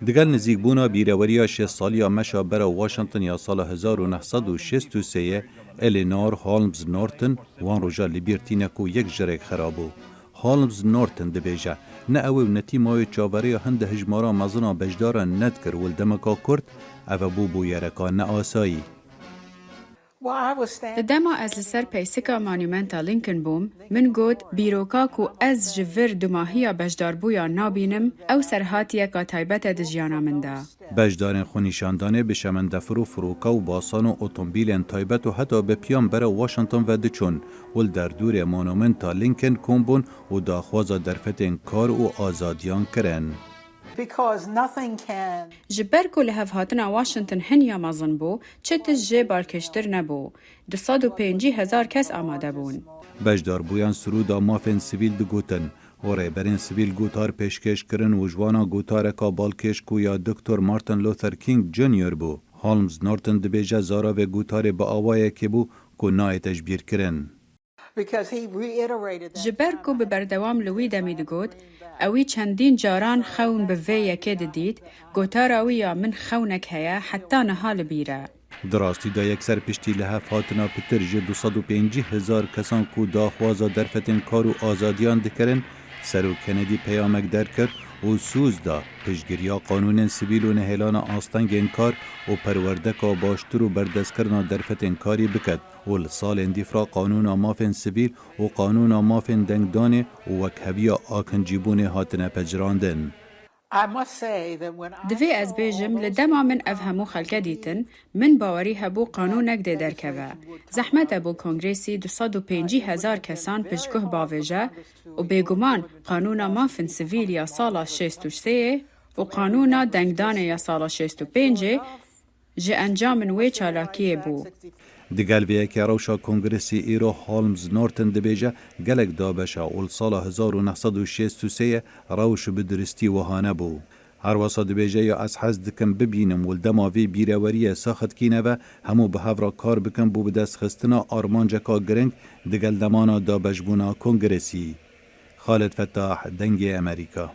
دگل نزیک بونا بیروریا 6 سالیا مشا برا واشنطن یا سال 1963 الینور هولمز نورتن وان روژا لیبرتینکو یک جرک خرابو. هولمز نورتن دبیجه نه اوی نتی مای چاوری هنده هجمارا مزنا بجدارا ند کر ولدمکا کرد او بو یرکا نه آسایی. دما از لسر پیسکا مانیمنتا لینکن بوم من گود بیروکا کو از جور دماهیا بجدار بویا نابینم او سرهاتیه کا تایبت دجیانا من دا. بجدارن خونیشاندانه به شمندفرو فروکا و باسان و اتومبیلن تایبت و حتی به پیان بره واشنطن و دچون ول در دور مانومنتا لینکن کومبون و داخوازا درفتن کار و آزادیان کرن. جبر کو لحف هاتنا واشنطن هنیا مازن بو چتش جه بارکشتر نبو 250,000 کس آماده بون. بجدار بویان سرودا مافن سیویل دگوتن و ریبرین سیویل گوتار پیشکش کرن و جوانا گوتارکا بالکش کو یا دکتر مارتن لوثر کینگ جونیور بو. هولمز نورتن دبیجه زارا و گوتار با آوائه که بو کو نایتش بیر کرن. جبر کو به بردوام لوی دمید گوت اوی چندین جاران خون به وی یکی دید گوتار اویا من خونک هیا حتی نهال بیره. دراستی دا یک سر پشتی لحف هاتنا پتر جه 250,000 کسان کو داخوازا درفتن کار و آزادیان دکرن سر و کندی پیامک در کرد و سوز دا پشگیریا قانون سیویل و نهیلان آستنگ انکار و پروردکا باشتر و بردستکرنا درفتن کاری بکد و لسال اندیفرا قانون مافن سیویل و قانون مافن دنگدانه و وکهویا آکنجیبون هاتنا پجراندن. دوی از بیجم لدما من افهمو خلکه دیتن من باوری هبو قانونک ده درکوه. زحمت ابو کنگریسی 250,000 کسان پشگوه باویجه و بیگمان قانون مافن سیویل یا سالا 63 و قانون دنگدان یا سالا 65 جه انجام وی چالاکیه بو. دگل وی که روشا کنگرسی ایرو هولمز نورتن دبیجه گلک دابشا اول سال 1963 روش بدرستی وهانه بو. هر واسا دبیجه یا از حز دکم ببینم ولدماوی بیروری ساخت کینه و همو به هفرا کار بکن بو بدست خستنا آرمانجکا گرنگ دگل دمانا دابش بونا کنگرسی. خالد فتاح، دنگ امریکا.